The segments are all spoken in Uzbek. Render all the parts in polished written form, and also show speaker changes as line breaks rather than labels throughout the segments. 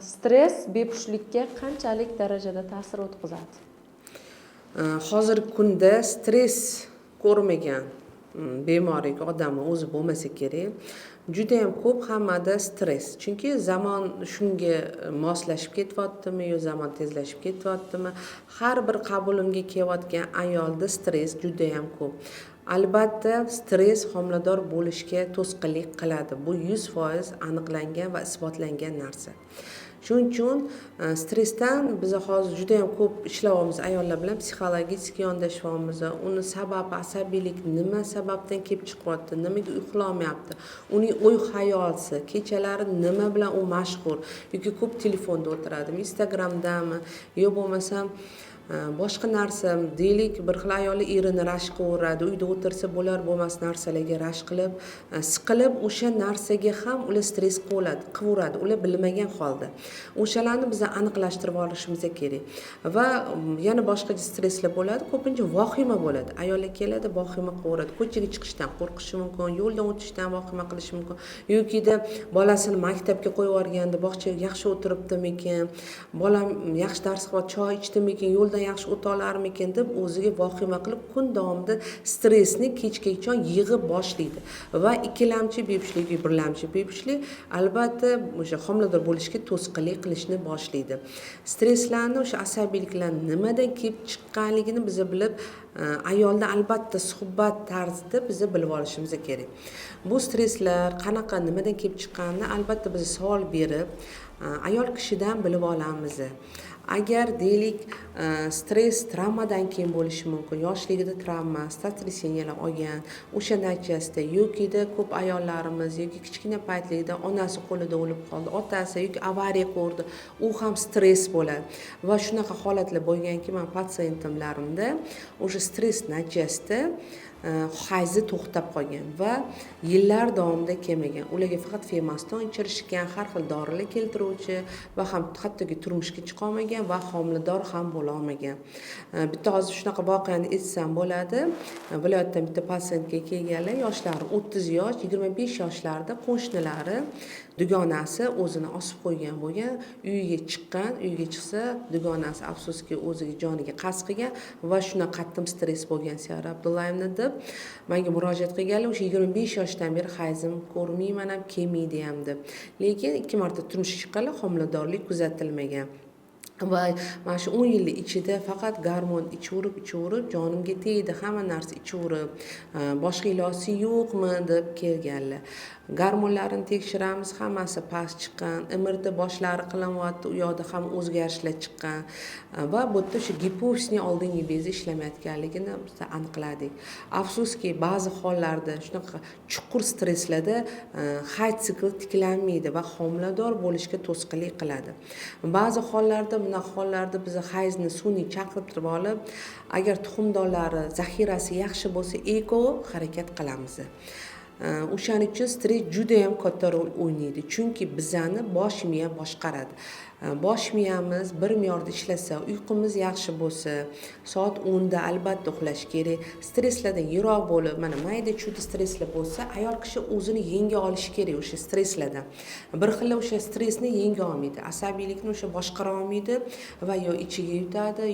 Stress bepushtlikka qanchalik darajada ta'sir o'tkazadi?
Hozirgi kunda stress ko'rmagan bemor yoki odamni o'zi bo'lmasa kerak. Juda ham ko'p hammada stress. Chunki zamon shunga moslashib ketyaptimi yo zamon tezlashib ketyaptimi? Har bir qabulimga kelayotgan ayolda stress juda ham ko'p. Albatta, stress homilador bo'lishga to'sqinlik qiladi. Bu 100% aniqlangan va isbotlangan narsa. Shuning uchun stressdan biz hozir juda ham ko'p ishlayapmiz ayollar bilan psixologik yondashyapmiz. Uni sababi asabiylik nima sababdan kelib chiqyapti, nimaga uxlamayapti, uning o'y xayolsi, kechalari nima bilan u mashg'ul yoki ko'p telefonda o'tiradimi, Instagramdami yo bo'lmasam boshqa narsa deylik, bir xil ayollar erini rashk qilaveradi, uyda o'tirsa bo'lar bo'lmas narsalarga rashk qilib, siqilib o'sha narsaga ham ular stress qilaveradi, ular bilmagan holda. O'shalarni biz aniqlashtirib olishimiz kerak. Va yana boshqa stresslar bo'ladi, ko'pincha vahima bo'ladi. Ayollar keladi, vahima qilaveradi, ko'chaga chiqishdan qo'rqishi mumkin, yo'ldan o'tishdan vahima qilishi mumkin, yoki bolasini maktabga qo'yib yuborganda bog'chaga yaxshi o'tiribdimikin, bolam yaxshi dars qilib choy ichdimikin, yo'ldan yaxshi o'ta olarmikin deb o'ziga vahima qilib kun davomida stressni kechgacha yig'ib boshlaydi va ikkilamchi bepushtlik, birlamchi bepushtlik albatta o'sha homilador bo'lishga to'sqinlik qilishni boshlaydi. Stresslarni, o'sha asabiyliklar nimadan kelib chiqqanligini biz bilib, ayolda albatta suhbat tarzida biz bilib olishimiz kerak. Bu stresslar qanaqa, nimadan kelib chiqqanini albatta biz savol berib, ayol kishidan bilib olamiz. Agar deylik stress travmadan keyin bo'lishi mumkin, yoshligida travma, stresslar olgan, o'sha natijasida yoki ko'p ayollarimiz yoki kichkina paytligida onasi qo'lida o'lib qoldi, otasi yoki avariya ko'rdi, u ham stress bo'ladi. Va shunaqa holatlar bo'lganki, men patsientlarimda o'sha stress natijasida hayzi to'xtab qolgan va yillar davomida kelmagan. Ularga faqat femaston ichirishgan, har xil dorilar keltiruvchi va ham hattoki turmushga chiqa olmagan va homilador ham bo'la olmagan. Bitta hozir shunaqa voqeani aytsam bo'ladi. Viloyatdan bitta patsientga kelganlar, yoshlari 30 yosh, 25 yoshlarda qo'shnilari dugonasi o'zini osib qo'ygan bo'lgan, uyiga chiqsa dugonasi afsuski o'ziga joniga qasd qilgan va shuna qattiq stress bo'lgan Siyara Abdullayevna deb menga murojaat qilganlar. O'sha 25 yoshdan beri hayzim ko'rmayman ham, kelmaydi ham deb. Lekin 2 marta turmushga chiqqanlar, homiladorlik kuzatilmagan. Va mana shu 10 yil ichida faqat gormon ichaverib jonimga tegdi, hamma narsa ichaverib, boshqa iloji yo'qmi deb kelganlar. Gormonlarini tekshiramiz, hammasi past chiqqan, MRT boshlari qilinyapti, u yoqda ham o'zgarishlar chiqqan va bu yerda o'sha gipofizning oldingi bezi ishlamayotganligini biz aniqladik. Afsuski, ba'zi hollarda shunaqa chuqur stresslarda hayz sikli tiklanmaydi va homilador bo'lishga to'sqinlik qiladi. Ba'zi hollarda hollarda biz hayzni sun'iy chaqirtirib olib, agar tuxumdonlari zaxirasi yaxshi bo'lsa, eko harakat qilamiz. O'shaning uchun stress juda ham katta rol o'ynaydi. Chunki bizani bosh miya boshqaradi. Bosh miyamiz bir me'yorda ishlasa, uyqumiz yaxshi bo'lsa, soat 10 da albatta uxlash kerak. Stresslardan yiroq bo'lib, mana mayda-chuyda stresslar bo'lsa, ayol kishi o'zini yenga olishi kerak o'sha stresslardan. Bir xil o'sha stressni yenga olmaydi, asabiylikni o'sha boshqara olmaydi va yo ichiga yutadi,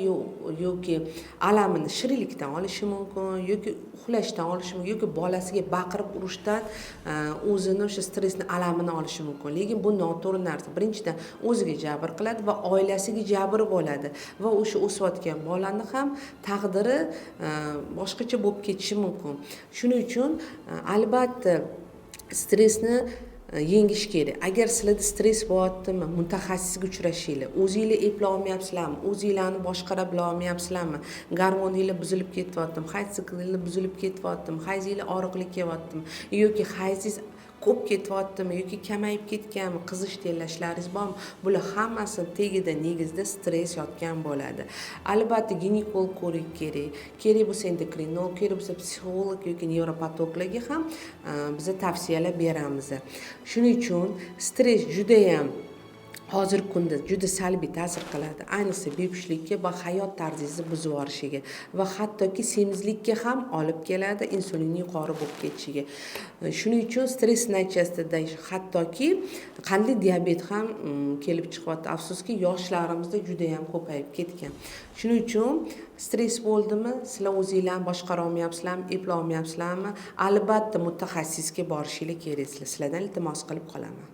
yoki alamini shirinlikdan olishi mumkin, yoki uxlashdan olishi mumkin, yoki bolasiga baqirib urishdan o'zini o'sha stressni alamini olishi mumkin. Lekin bu noto'g'ri narsa. Birinchidan o'ziga jabr qiladi va oilasiga jabr bo'ladi va o'sha o'sayotgan bolani ham taqdiri boshqacha bo'lib ketishi mumkin. Shuning uchun albatta stressni yengish kerak. Agar sizlarda stress bo'lyaptimi, mutaxassisga uchrashinglar. O'zingizlar eplay olmayapsizlarmi? O'zingizlarni boshqara bila olmayapsizlarmi? Gormoninglar buzilib ketyaptimi? Hayz siklinglar buzilib ketyaptimi? Hayzinglar og'riqli kelyaptimi? Yoki hayzingiz ko'p ketyaptimi yoki kamayib ketganmi, qizish terlashlaringiz bormi? Bular hammasi tagida negizda stress yotgan bo'ladi. Albatta ginekolog ko'rish kerak. Kerak bo'lsa endokrinolog, kerak bo'lsa psixolog yoki nevropatologlarga ham biz tavsiyalar beramiz. Shuning uchun stress juda ham hozirgi kunda juda salbiy ta'sir qiladi, ayniqsa bepushtlikka va hayot tarzingizni buzib yuborishiga va hattoki semizlikka ham olib keladi, insulinni yuqori bo'lib ketishiga. Shuning uchun stress natijasida hattoki qandli diabet ham kelib chiqyapti. Afsuski yoshlarimizda juda ham ko'payib ketgan. Shuning uchun stress bo'ldimi, sizlar o'zingizlarni boshqara olmayapsizlarmi, eplay olmayapsizlarmi? Albatta mutaxassisga borishingiz kerak. Sizlardan iltimos qilib qolaman.